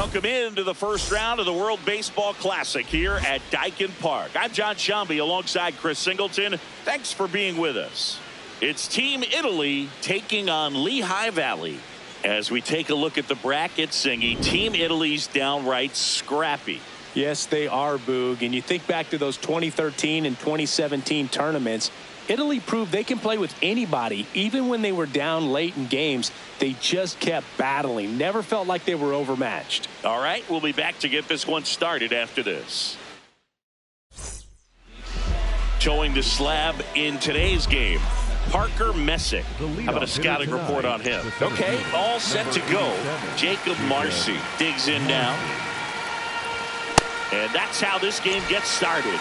Welcome into the first round of the World Baseball Classic here at Daikin Park. I'm John Shambi alongside Chris Singleton. Thanks for being with us. It's Team Italy taking on Lehigh Valley. As we take a look at the bracket, Singy, Team Italy's downright scrappy. Yes, they are, Boog. And you think back to those 2013 and 2017 tournaments, Italy proved they can play with anybody. Even when they were down late in games, they just kept battling. Never felt like they were overmatched. All right, we'll be back to get this one started after this. Towing the slab in today's game, Parker Messick. How about a scouting report on him? Okay, all set to go. Jacob Marcy digs in now. And that's how this game gets started.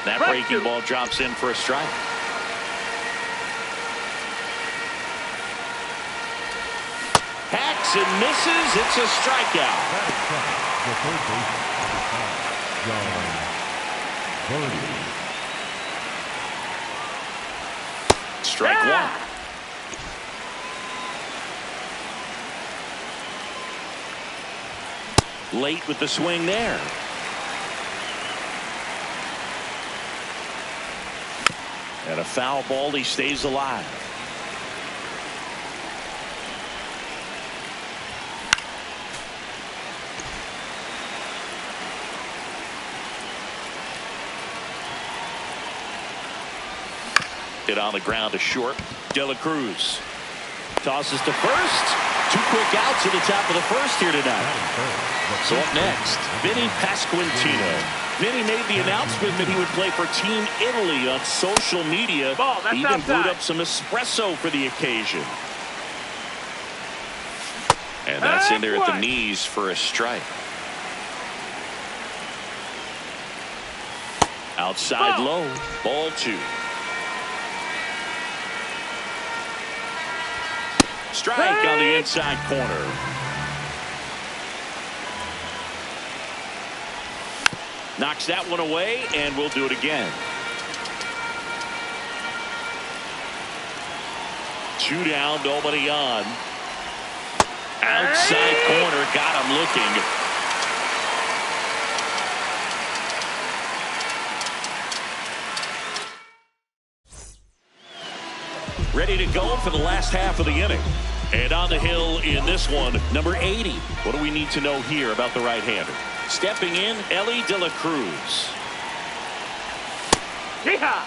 That breaking ball drops in for a strike. Hacks and misses. It's a strikeout. Strike one. Late with the swing there. And a foul ball. He stays alive. Hit on the ground to short. De La Cruz tosses to first. 2 quick outs at the top of the first here tonight. So up next, Vinny Pasquantino. Vinny made the announcement that he would play for Team Italy on social media. He even brewed up some espresso for the occasion. And that's in there at the knees for a strike. Outside low, ball 2. Strike on the inside corner. Knocks that one away, and we'll do it again. 2 down, nobody on. Outside corner, got him looking. Ready to go for the last half of the inning. And on the hill in this one, number 80. What do we need to know here about the right-hander? Stepping in, Ellie De La Cruz. Yeehaw!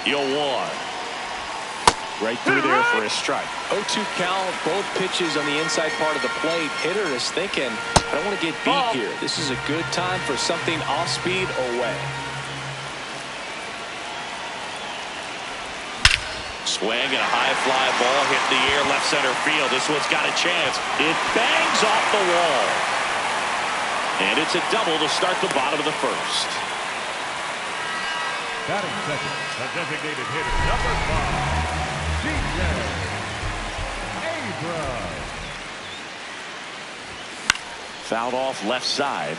Yo, 1. Right through there for a strike. 0-2 count, both pitches on the inside part of the plate. Hitter is thinking, I don't want to get beat here. This is a good time for something off speed or way. Swing and a high fly ball hit the air left center field. This one's got a chance. It bangs off the wall. And it's a double to start the bottom of the first. Batting second, the designated hitter, number 5. Fouled off left side.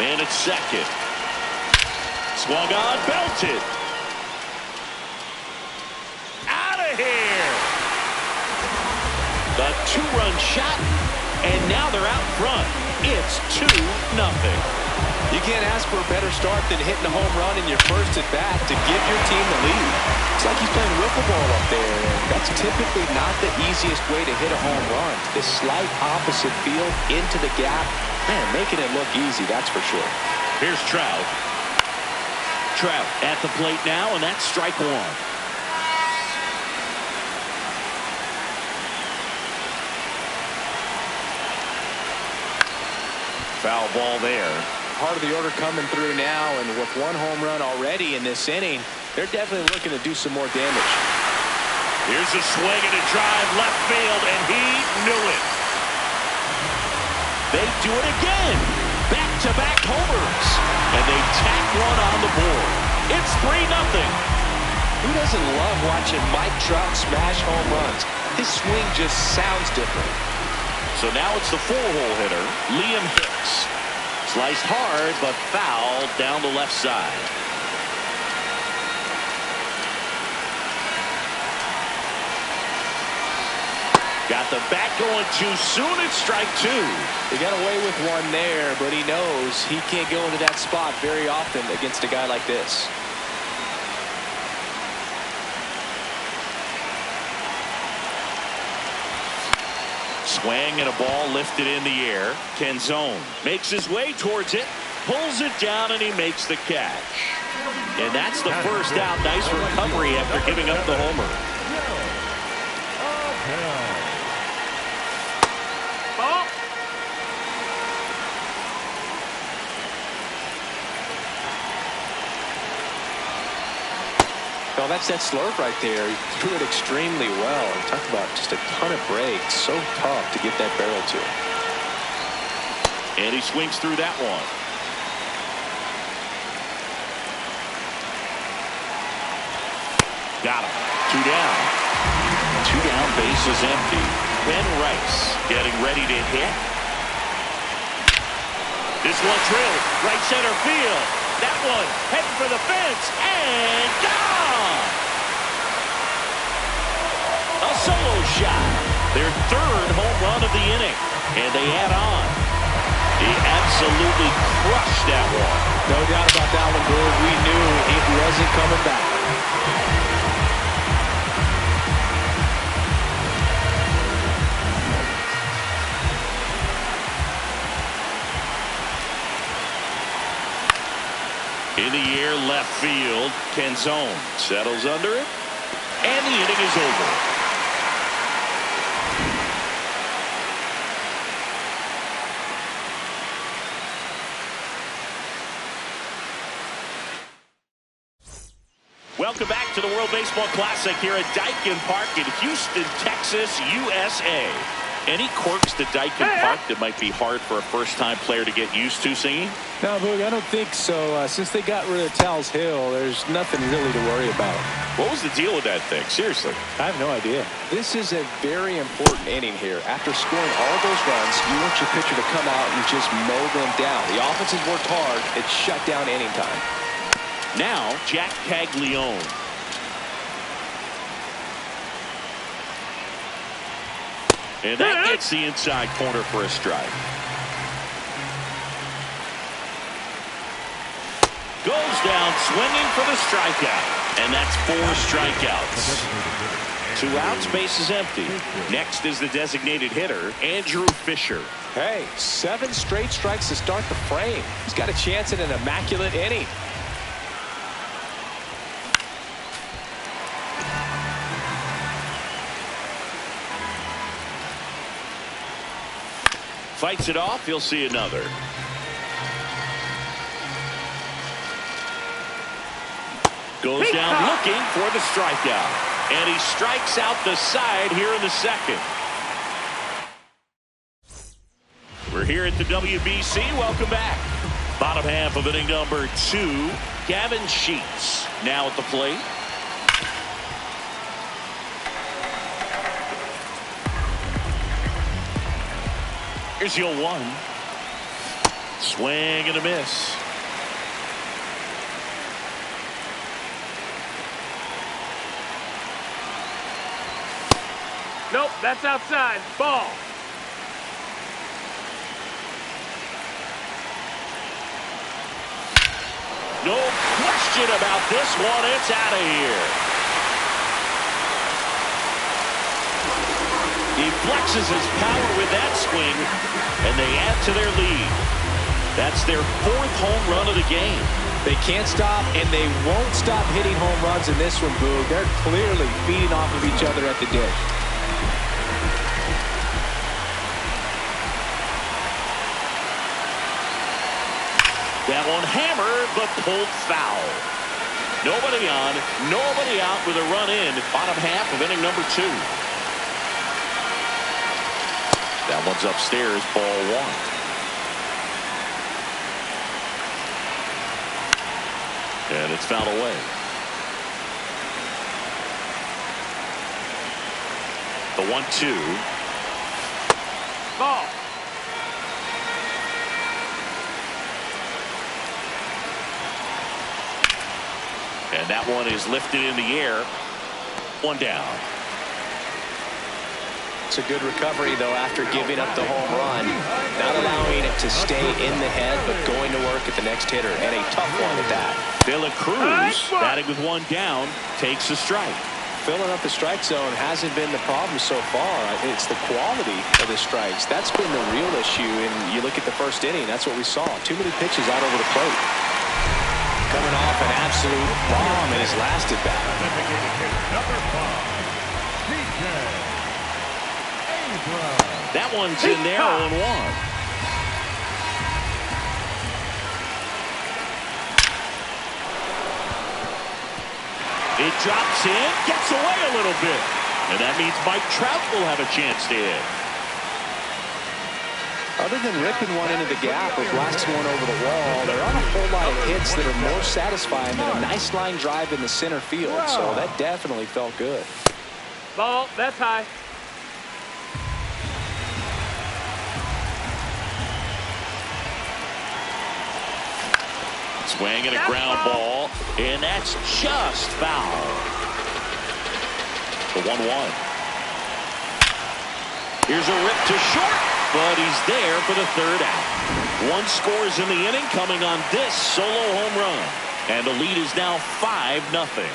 And it's second. Swung on, belted. Out of here. The 2-run shot, and now they're out front. It's 2-0. You can't ask for a better start than hitting a home run in your first at bat to give your team the lead. It's like he's playing wiffle ball up there, and that's typically not the easiest way to hit a home run. The slight opposite field into the gap, man, making it look easy, that's for sure. Here's Trout. Trout at the plate now, and that's strike 1. Foul ball there. Part of the order coming through now, and with 1 home run already in this inning, they're definitely looking to do some more damage. Here's a swing and a drive left field, and he knew it. They do it again. Back-to-back homers, and they tack one on the board. It's 3-0. Who doesn't love watching Mike Trout smash home runs? His swing just sounds different. So now it's the four-hole hitter, Liam Hicks. Sliced hard, but foul down the left side. Got the bat going too soon. It's strike two. He got away with one there, but he knows he can't go into that spot very often against a guy like this. Swing and a ball lifted in the air. Canzone makes his way towards it, pulls it down, and he makes the catch. And that's the first out. Nice recovery after giving up the homer. Well, that's that slurve right there. He threw it extremely well. And talk about just a ton of breaks. So tough to get that barrel to. And he swings through that one. Got him. Two down. Two down, base is empty. Ben Rice getting ready to hit. This one drilled. Right center field. That one heading for the fence. And gone! A solo shot. Their third home run of the inning. And they add on. He absolutely crushed that one. No doubt about that one, Boog. We knew it wasn't coming back. In the air, left field. Canzone settles under it. And the inning is over. Welcome back to the World Baseball Classic here at Daikin Park in Houston, Texas, USA. Any quirks to Daikin Park that might be hard for a first-time player to get used to, Singing? No, Boog, I don't think so. Since they got rid of Tal's Hill, there's nothing really to worry about. What was the deal with that thing? Seriously. I have no idea. This is a very important inning here. After scoring all those runs, you want your pitcher to come out and just mow them down. The offense has worked hard. It's shut down inning time. Now, Jack Caglione. And that gets the inside corner for a strike. Goes down swinging for the strikeout. And that's 4 strikeouts. 2 outs, base is empty. Next is the designated hitter, Andrew Fisher. Hey, 7 straight strikes to start the frame. He's got a chance at an immaculate inning. Fights it off. He'll see another. Goes down looking for the strikeout. And he strikes out the side here in the second. We're here at the WBC. Welcome back. Bottom half of inning number 2. Gavin Sheets now at the plate. Here's the 0-1. Swing and a miss. Nope, that's outside. Ball. No question about this one. It's out of here. He flexes his power with that swing, and they add to their lead. That's their 4th home run of the game. They can't stop, and they won't stop hitting home runs in this one, Boog. They're clearly feeding off of each other at the dish. That one hammered, but pulled foul. Nobody on, nobody out with a run in. Bottom half of inning number 2. That one's upstairs, ball 1. And it's fouled away. The 1-2. Ball. And that one is lifted in the air. One down. It's a good recovery, though, after giving up the home run. Not allowing it to stay in the head, but going to work at the next hitter. And a tough one at that. De La Cruz, batting with one down, takes a strike. Filling up the strike zone hasn't been the problem so far. It's the quality of the strikes. That's been the real issue. And you look at the first inning, that's what we saw. Too many pitches out over the plate. Coming off an absolute bomb in his last at bat. Number 5, DJ. That one's in there, 0-1. It drops in, gets away a little bit. And that means Mike Trout will have a chance to hit. Other than ripping one into the gap or blasting one over the wall, there aren't a whole lot of hits that are more satisfying than a nice line drive in the center field. So that definitely felt good. Ball. That's high. Swing and a ground ball, and that's just foul. The 1-1. Here's a rip to short, but he's there for the third out. One scores in the inning coming on this solo home run, and the lead is now 5-0.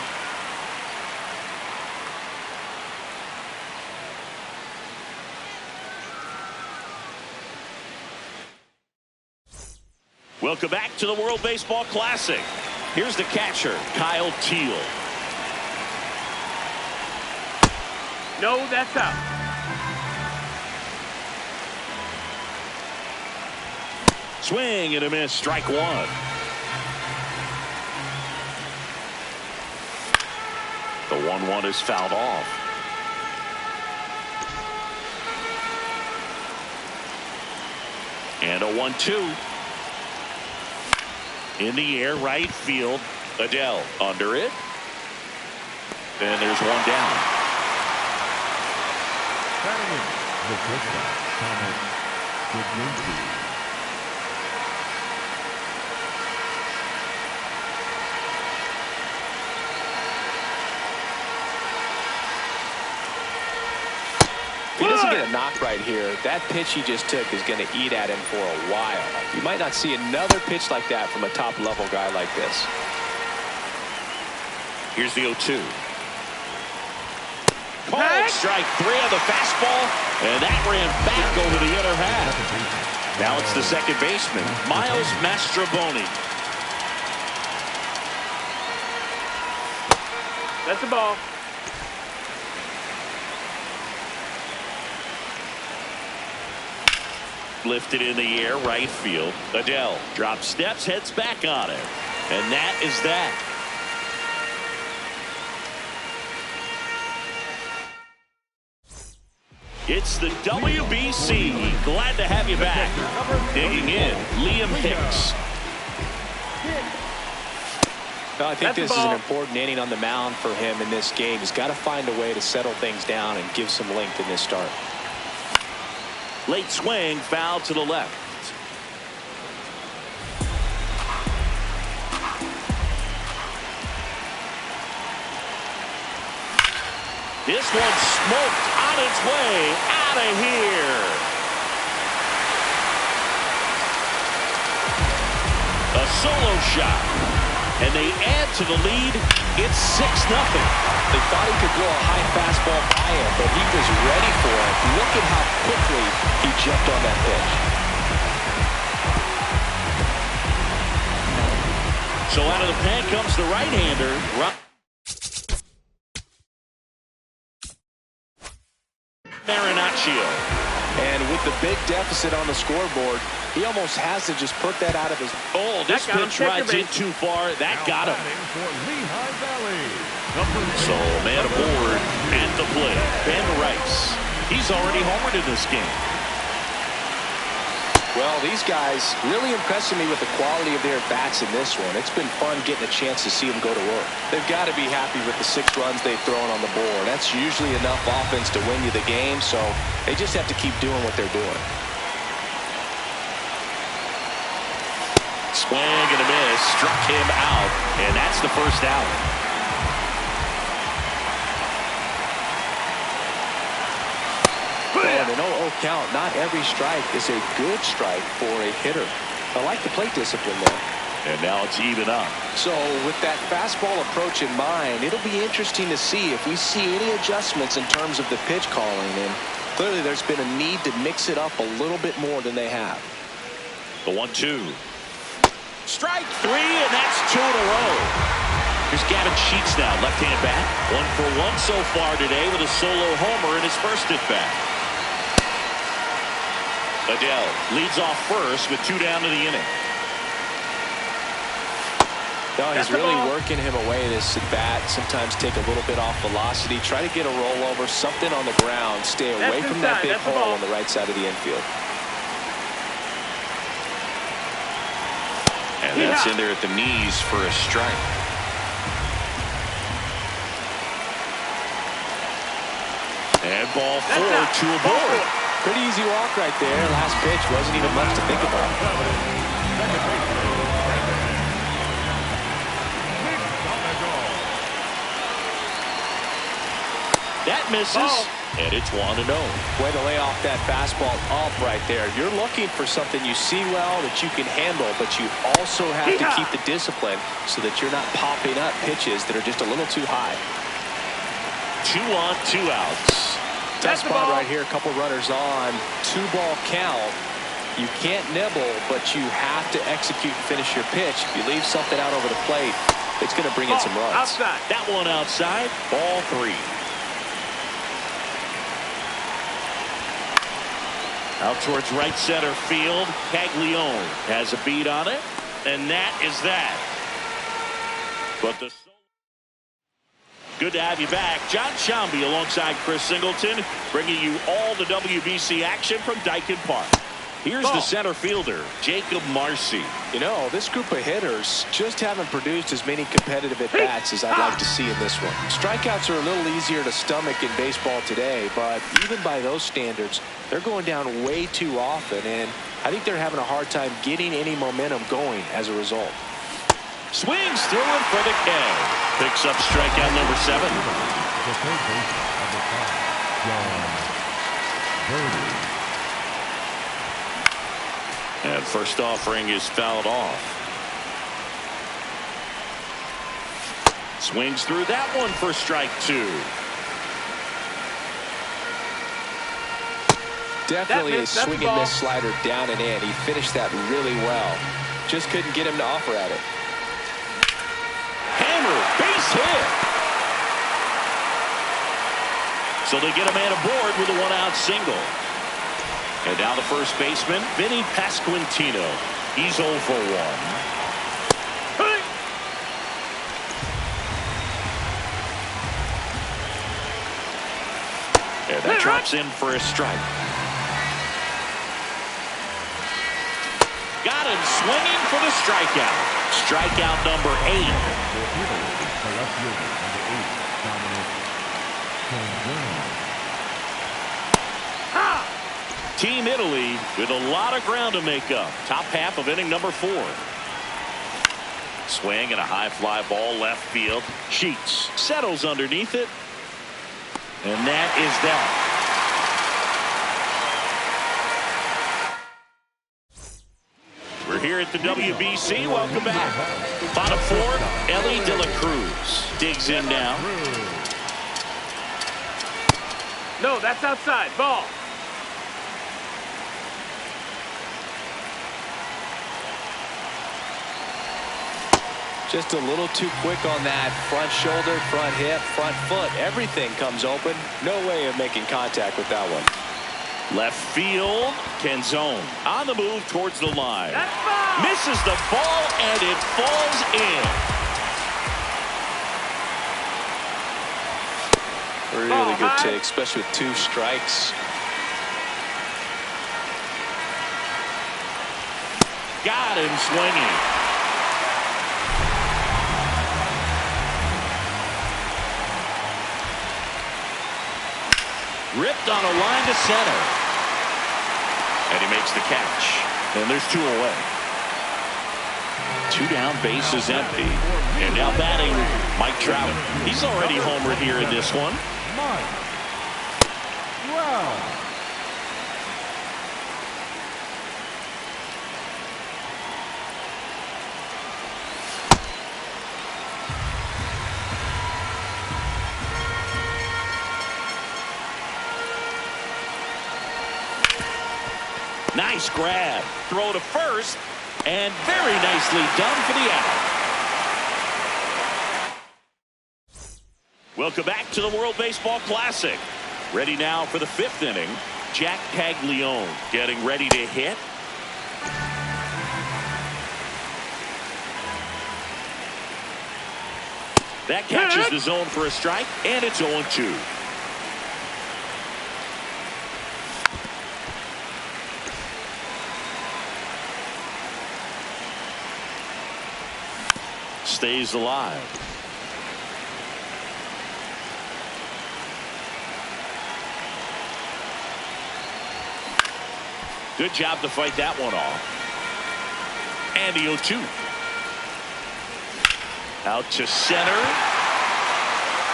Welcome back to the World Baseball Classic. Here's the catcher, Kyle Teal. No, that's out. Swing and a miss, strike one. The 1-1 is fouled off. And a 1-2. In the air, right field. Adele under it. And there's one down. Batting in the shortstop, Thomas Gudmundsson. If he doesn't get a knock right here, that pitch he just took is going to eat at him for a while. You might not see another pitch like that from a top-level guy like this. Here's the 0-2. Called strike three on the fastball, and that ran back over the other half. Now it's the second baseman, Miles Mastrobuoni. That's the ball. Lifted in the air, right field. Adele drops steps, heads back on it. And that is that. It's the WBC. Glad to have you back. Digging in, Liam Hicks. No, I think this is an important inning on the mound for him in this game. He's got to find a way to settle things down and give some length in this start. Late swing, foul to the left. This one smoked on its way out of here. A solo shot. And they add to the lead. It's 6-0. They thought he could go a high fastball by him, but he was ready for it. Look at how quickly he jumped on that pitch. So out of the pen comes the right-hander. Marinaccio. And with the big deficit on the scoreboard, he almost has to just put that out of his... Oh, this pitch rides in too far. That got him. So man aboard at the plate, Ben Rice. He's already homered in this game. Well, these guys really impressing me with the quality of their bats in this one. It's been fun getting a chance to see them go to work. They've got to be happy with the 6 runs they've thrown on the board. That's usually enough offense to win you the game, so they just have to keep doing what they're doing. Swing and a miss, struck him out, and that's the first out. Well, in an 0-0 count, not every strike is a good strike for a hitter. I like the plate discipline there. And now it's even up. So with that fastball approach in mind, it'll be interesting to see if we see any adjustments in terms of the pitch calling. And clearly there's been a need to mix it up a little bit more than they have. The 1-2. Strike 3, and that's 2 in a row. Here's Gavin Sheets now, left-hand bat. 1 for 1 so far today with a solo homer in his first at-bat. Adele leads off first with 2 down to the inning. No, he's really working him away this at bat. Sometimes take a little bit off velocity. Try to get a rollover, something on the ground. Stay away from that big hole on the right side of the infield. And that's in there at the knees for a strike. And ball 4, 2 aboard. Pretty easy walk right there. Last pitch wasn't even much to think about. That misses, and it's 1-0. Way to lay off that fastball up right there. You're looking for something you see well that you can handle, but you also have to keep the discipline so that you're not popping up pitches that are just a little too high. 2 on, 2 outs. Tough spot right here. A couple runners on. 2-ball count. You can't nibble, but you have to execute and finish your pitch. If you leave something out over the plate, it's going to bring in some runs. Outside. That one outside. Ball 3. Out towards right center field. Caglione has a beat on it, and that is that. But the good to have you back. John Shambi alongside Chris Singleton, bringing you all the WBC action from Dyken Park. Here's the center fielder, Jacob Marcy. You know, this group of hitters just haven't produced as many competitive at-bats as I'd like to see in this one. Strikeouts are a little easier to stomach in baseball today, but even by those standards, they're going down way too often, and I think they're having a hard time getting any momentum going as a result. Swings through him for the K. Picks up strikeout number 7. The third baseman, number 5, John Birdie. And first offering is fouled off. Swings through that one for strike 2. Definitely a swing and miss slider down and in. He finished that really well. Just couldn't get him to offer at it. Hammer, base hit. So they get a man aboard with a 1-out single. And now the first baseman, Vinny Pasquantino. He's 0 for 1. And that drops in for a strike. Got him swinging for the strikeout. Strikeout number 8. The left fielder, number 8, Dominic Canzone. Team Italy with a lot of ground to make up. Top half of inning number 4. Swing and a high fly ball left field. Sheets settles underneath it. And that is that. We're here at the WBC. Welcome back. Bottom 4, Ellie De La Cruz digs in now. No, that's outside. Ball. Just a little too quick on that front shoulder, front hip, front foot. Everything comes open. No way of making contact with that one. Left field, Canzone on the move towards the line. Misses the ball, and it falls in. Really good take, especially with 2 strikes. Got him swinging. Ripped on a line to center. And he makes the catch. And there's 2 away. 2 down, base is empty. And now batting Mike Trout. He's already homered here in this one. Wow. Nice grab. Throw to first. And very nicely done for the out. Welcome back to the World Baseball Classic. Ready now for the 5th inning. Jack Caglione getting ready to hit. That catches the zone for a strike, and it's 0-2. Stays alive. Good job to fight that one off. And the 0-2. Out to center.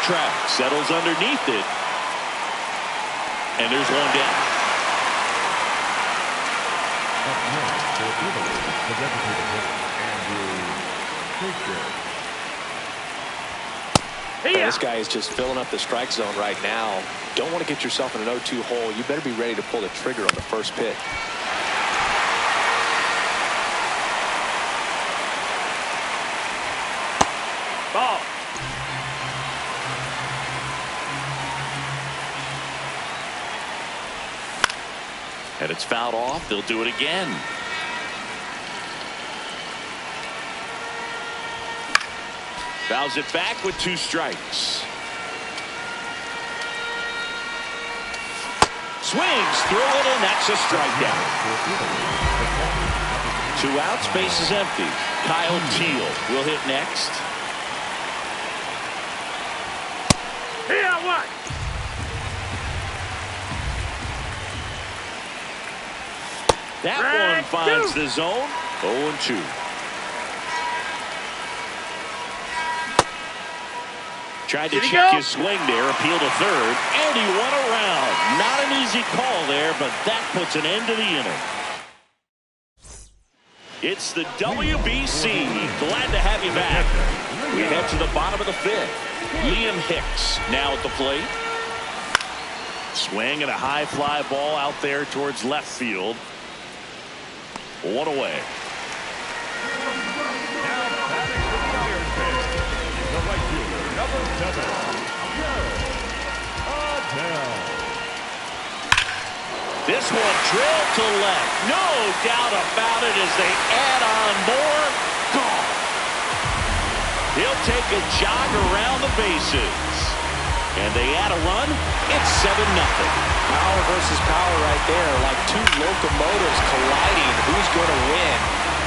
Trout settles underneath it. And there's one down. Up next for Italy, the designated hitter, And this guy is just filling up the strike zone right now. Don't want to get yourself in an 0-2 hole. You better be ready to pull the trigger on the first pitch. Ball. And it's fouled off. They'll do it again. Fouls it back with 2 strikes. Swings through it, and that's a strikeout. 2 outs, base is empty. Kyle Teal will hit next. Here, what? That one finds the zone. 0-2. Tried to check his swing there, appeal to third, and he won around. Not an easy call there, but that puts an end to the inning. It's the WBC. Glad to have you back. We head to the bottom of the 5th. Liam Hicks now at the plate. Swing and a high fly ball out there towards left field. 1 away. This one drilled to left. No doubt about it as they add on more. Gone. He'll take a jog around the bases. And they add a run. It's 7-0. Power versus power right there. Like 2 locomotives colliding. Who's going to win?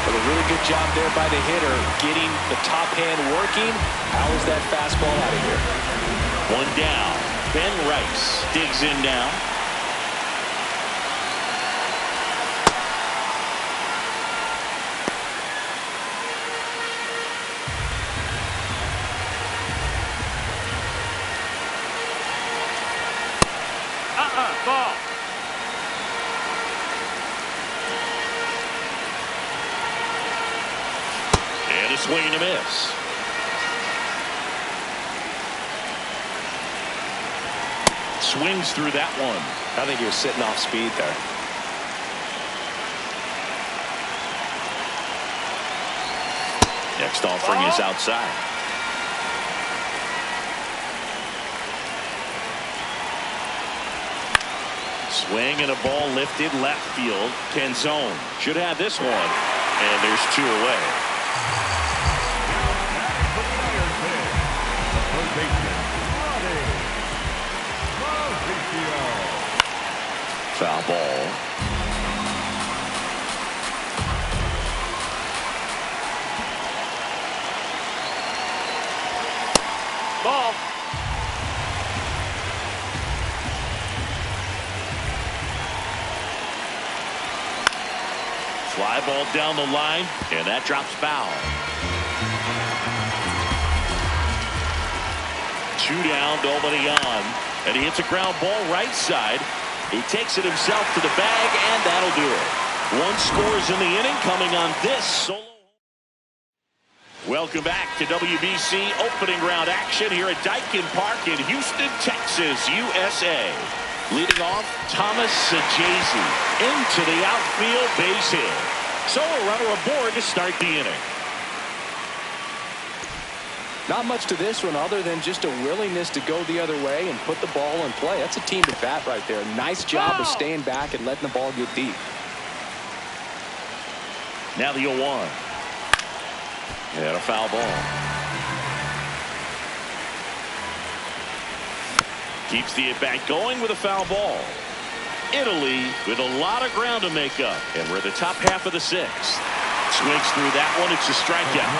But a really good job there by the hitter. Getting the top hand working. Powers that fastball out of here. 1 down. Ben Rice digs in now. Ball. And a swing and a miss. Swings through that one. I think he was sitting off speed there. Next offering is outside. Swing and a ball lifted left field. Canzone should have this one. And there's 2 away. Foul ball. Fly ball down the line, and that drops foul. 2 down, nobody on, and he hits a ground ball right side. He takes it himself to the bag, and that'll do it. 1 scores in the inning, coming on this solo. Welcome back to WBC opening round action here at Daikin Park in Houston, Texas, USA. Leading off, Thomas Sajazi into the outfield, base hit. So a runner aboard to start the inning. Not much to this one other than just a willingness to go the other way and put the ball in play. That's a team at bat right there. Nice job of staying back and letting the ball get deep. Now the 0-1. And a foul ball. Keeps the at-bat going with a foul ball. Italy with a lot of ground to make up. And we're at the top half of the 6th. Swings through that one. It's a strikeout.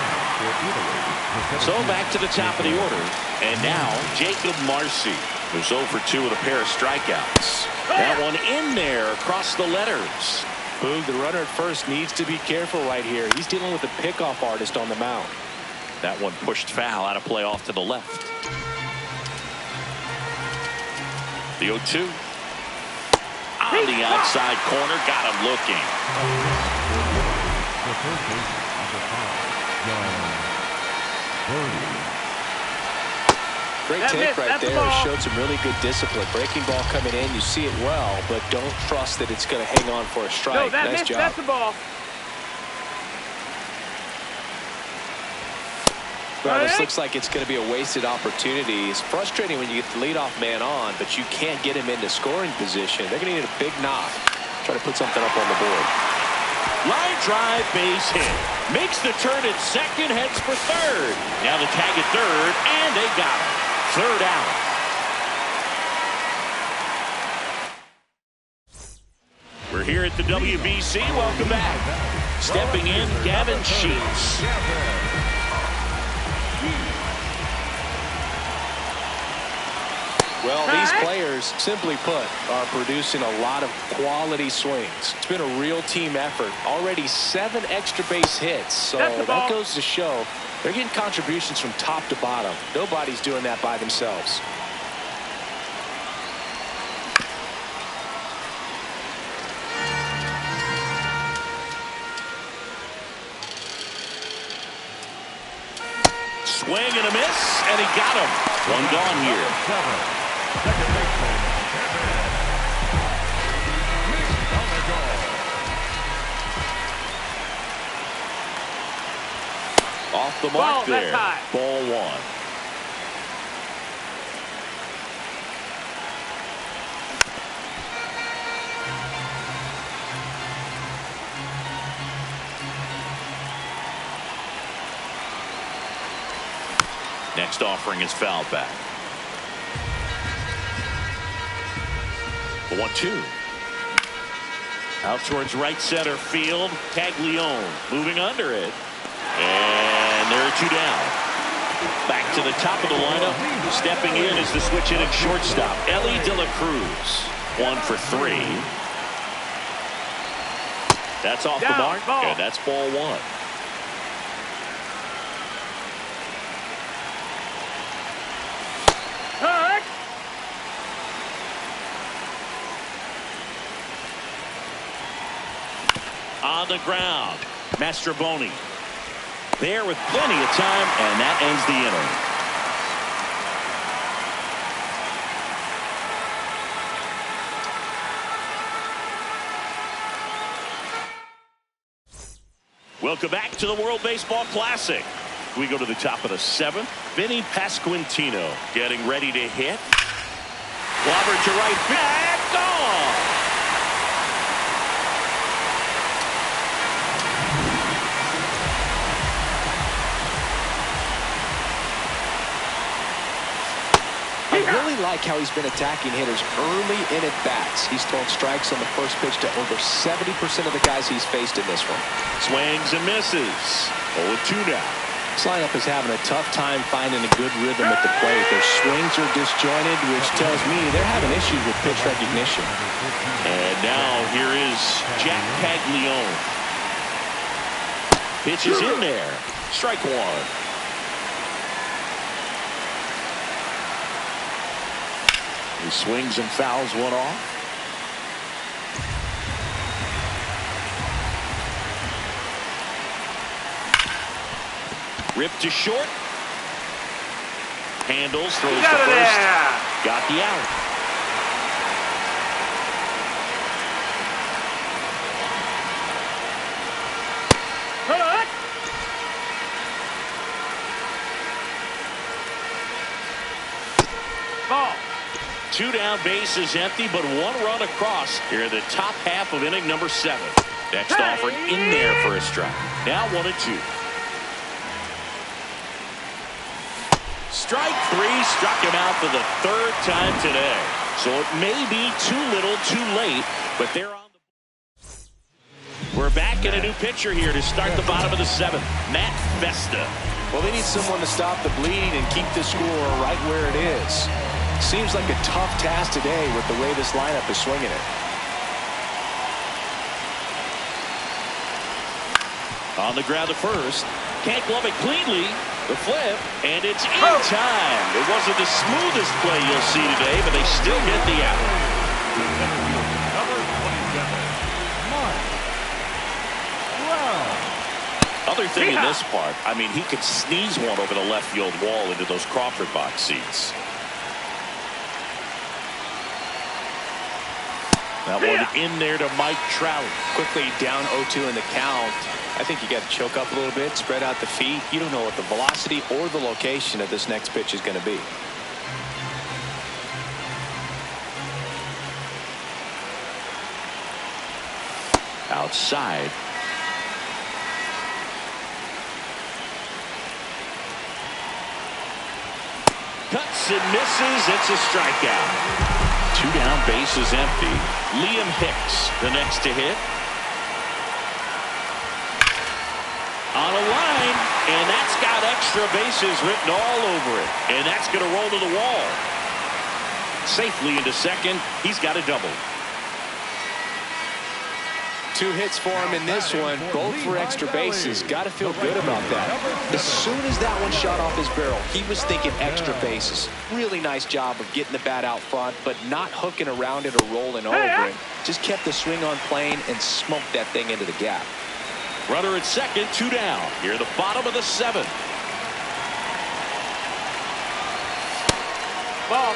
So back to the top of the order. And now Jacob Marcy, who's 0 for 2 with a pair of strikeouts. That one in there across the letters. Boog, the runner at first needs to be careful right here. He's dealing with a pickoff artist on the mound. That one pushed foul out of play off to the left. The 0-2. On the outside corner. Got him looking. Great take right there. Showed some really good discipline. Breaking ball coming in. You see it well, but don't trust that it's going to hang on for a strike. Nice job. That's the ball. Well, this looks like it's going to be a wasted opportunity. It's frustrating when you get the leadoff man on, but you can't get him into scoring position. They're going to need a big knock. Try to put something up on the board. Line drive, base hit. Makes the turn at second, heads for third. Now the tag at third, and they got him. Third out. We're here at the WBC. Welcome back. Stepping in, Gavin Sheets. Well, these players, simply put, are producing a lot of quality swings. It's been a real team effort. Already 7 extra base hits. So that goes to show they're getting contributions from top to bottom. Nobody's doing that by themselves. Swing and a miss, and he got him. 1 gone here. Off the mark there. Ball 1. Next offering is fouled back. The 1-2. Out towards right center field. Caglione moving under it. And there are 2 down. Back to the top of the lineup. Stepping in is the switch hitting shortstop, Ellie De La Cruz. 1 for 3. That's off the mark, and that's ball 1. On the ground, Mastroboni there with plenty of time, and that ends the inning. Welcome back to the World Baseball Classic. We go to the top of the 7th. Vinny Pasquantino getting ready to hit. Clobbered to right back. Gone. I really like how he's been attacking hitters early in at-bats. He's thrown strikes on the first pitch to over 70% of the guys he's faced in this one. Swings and misses. 0-2 now. This lineup is having a tough time finding a good rhythm at the plate. Their swings are disjointed, which tells me they're having issues with pitch recognition. And now here is Jack Caglione. Pitch is in there. Strike one. He swings and fouls one off. Ripped to short. Handles, throws to first. Got the out. Ball. 2 down, bases empty, but 1 run across here in the top half of inning number 7. Next offer in there for a strike. Now 1-2. Strike 3, struck him out for the 3rd time today. So it may be too little, too late, but they're on the. We're back in a new pitcher here to start the bottom of the 7th. Matt Vesta. Well, they need someone to stop the bleed and keep the score right where it is. Seems like a tough task today with the way this lineup is swinging it. On the ground to first. Can't glove it cleanly. The flip, and it's in time. It wasn't the smoothest play you'll see today, but they still get the out. Number 27, Mark. Wow. Other thing in this part, I mean, he could sneeze one over the left field wall into those Crawford box seats. That one in there to Mike Trout. Quickly down 0-2 in the count. I think you got to choke up a little bit, spread out the feet. You don't know what the velocity or the location of this next pitch is going to be. Outside. Cuts and misses. It's a strikeout. 2 down, bases empty. Liam Hicks, the next to hit. On a line, and that's got extra bases written all over it. And that's going to roll to the wall. Safely into second. He's got a double. 2 hits for him in this one, both for extra bases. Got to feel good about that. As soon as that one shot off his barrel, he was thinking extra bases. Really nice job of getting the bat out front, but not hooking around it or rolling over it. Just kept the swing on plane and smoked that thing into the gap. Runner at second, 2 down. Here at the bottom of the 7th. Ball.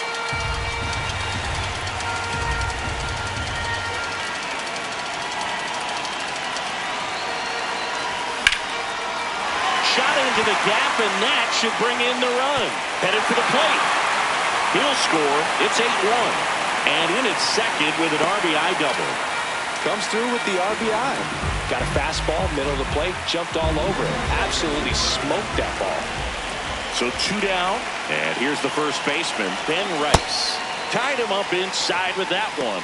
Shot into the gap, and that should bring in the run. Headed for the plate. He'll score. It's 8-1. And in at second with an RBI double. Comes through with the RBI. Got a fastball, middle of the plate, jumped all over it. Absolutely smoked that ball. So 2 down, and here's the first baseman, Ben Rice. Tied him up inside with that one.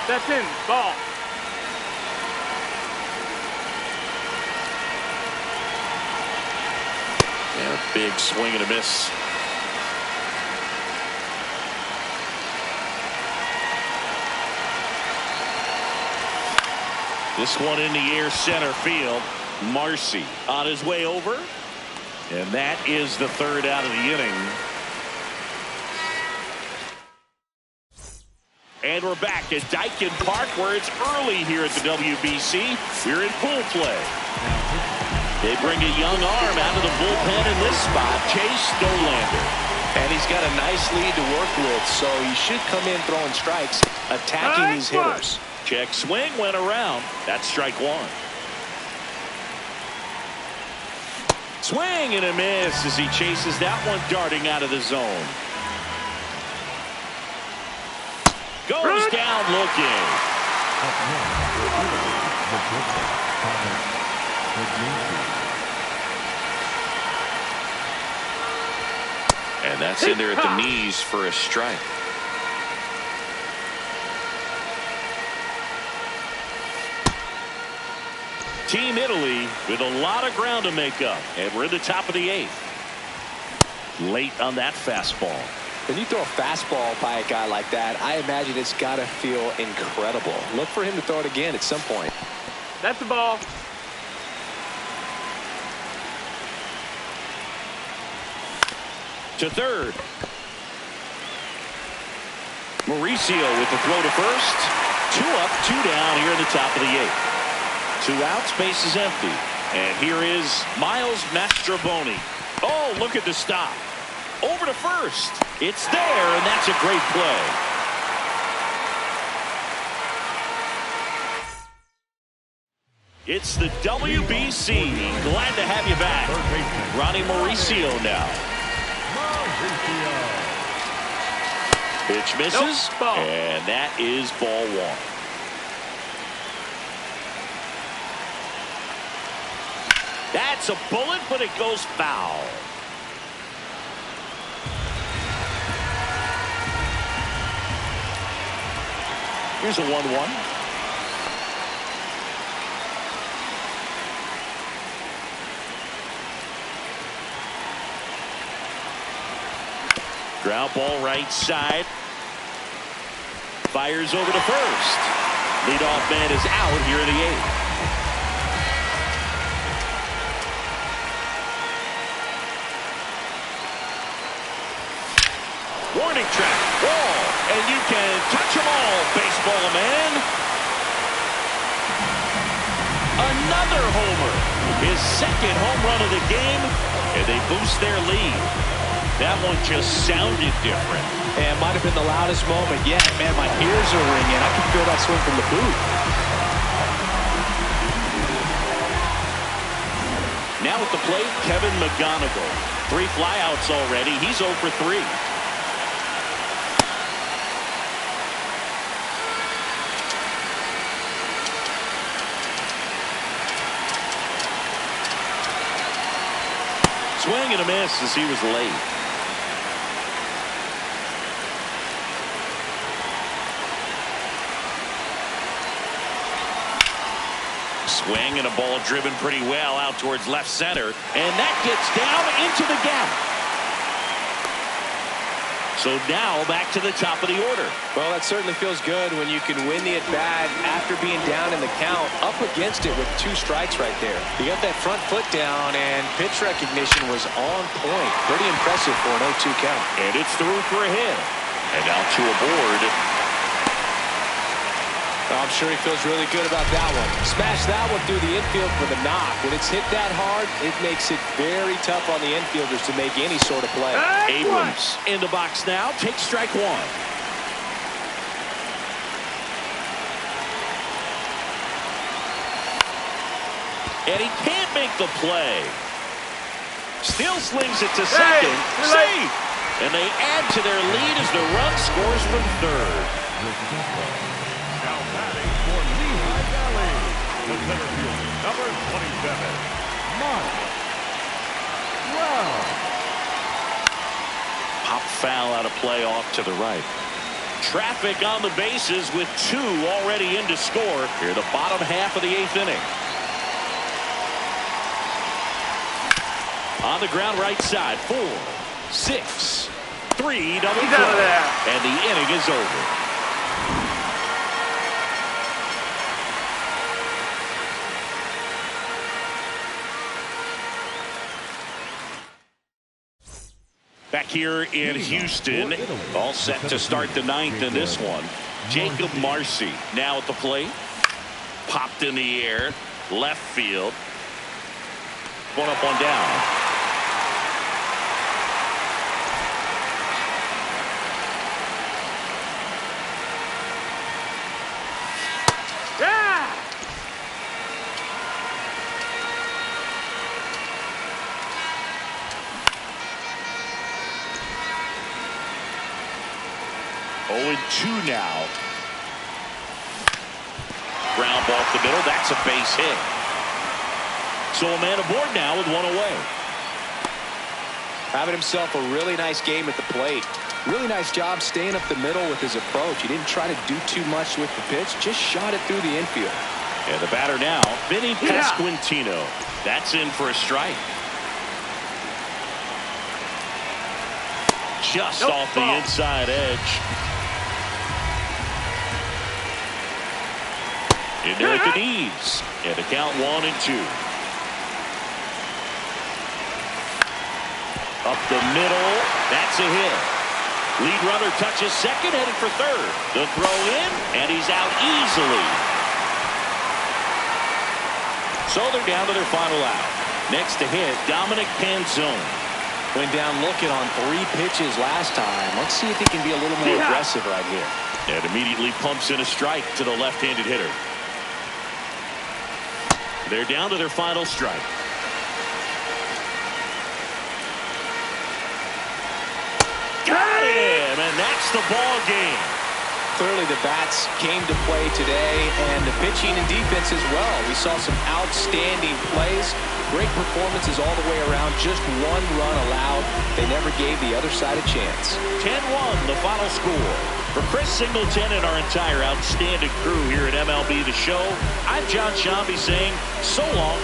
That's in. Ball. And a big swing and a miss. This one in the air, center field. Marcy on his way over. And that is the 3rd out of the inning. And we're back at Daikin Park, where it's early here at the WBC. We're in pool play. They bring a young arm out of the bullpen in this spot, Chase Dolander. And he's got a nice lead to work with, so he should come in throwing strikes, attacking these hitters. Check swing, went around. That's strike 1. Swing and a miss as he chases that one darting out of the zone. Goes down looking. And that's in there at the knees for a strike. Team Italy with a lot of ground to make up. And we're in the top of the 8th. Late on that fastball. When you throw a fastball by a guy like that, I imagine it's got to feel incredible. Look for him to throw it again at some point. That's the ball. To third. Mauricio with the throw to first. 2 up, 2 down here in the top of the 8th. 2 outs, base is empty. And here is Miles Mastrobuoni. Oh, look at the stop. Over to first. It's there, and that's a great play. It's the WBC. Glad to have you back. Ronnie Mauricio now. Pitch misses, Nope. and that is ball 1. That's a bullet, but it goes foul. Here's a 1-1. Ground ball right side. Fires over to first. Leadoff man is out here in the 8th. Warning track. Ball. And you can touch them all, baseball man. Another homer. His 2nd home run of the game. And they boost their lead. That one just sounded different. And might have been the loudest moment yet. Man, my ears are ringing. I can feel that swing from the booth. Now at the plate, Kevin McGonigal. 3 flyouts already. He's 0 for 3. Swing and a miss as he was late. Swing and a ball driven pretty well out towards left center. And that gets down into the gap. So now back to the top of the order. Well, that certainly feels good when you can win the at-bat after being down in the count, up against it with 2 strikes right there. You got that front foot down, and pitch recognition was on point. Pretty impressive for an 0-2 count. And it's through for a hit. And out to a board. I'm sure he feels really good about that one. Smashed that one through the infield for the knock. When it's hit that hard, it makes it very tough on the infielders to make any sort of play. Abrams in the box now. Takes strike 1. And he can't make the play. Still slings it to second. Safe. And they add to their lead as the run scores from third. Now batting for Lehigh Valley, the center fielder, number 27, Mark Brown. Pop foul out of play off to the right. Traffic on the bases with 2 already in to score here the bottom half of the 8th inning. On the ground right side, 4, 6, 3, double He's out of play. there. And the inning is over. Back here in Houston, all set to start the 9th in this one. Jacob Marcy now at the plate. Popped in the air, left field. One up, one down. Yeah! 0-2 now. Ground ball up the middle. That's a base hit. So a man aboard now with 1 away. Having himself a really nice game at the plate. Really nice job staying up the middle with his approach. He didn't try to do too much with the pitch. Just shot it through the infield. And the batter now, Vinny Pasquantino. That's in for a strike. just Nope, off the ball. inside edge. In there at the knees. And the count 1-2. Up the middle. That's a hit. Lead runner touches second, headed for third. The throw in, and he's out easily. So they're down to their final out. Next to hit, Dominic Panzone. Went down looking on 3 pitches last time. Let's see if he can be a little more aggressive right here. And immediately pumps in a strike to the left-handed hitter. They're down to their final strike. Got him, and that's the ball game. Clearly the bats came to play today, and the pitching and defense as well. We saw some outstanding plays, great performances all the way around. Just 1 run allowed. They never gave the other side a chance. 10-1 the final score. For Chris Singleton and our entire outstanding crew here at MLB The Show, I'm John Shambi saying so long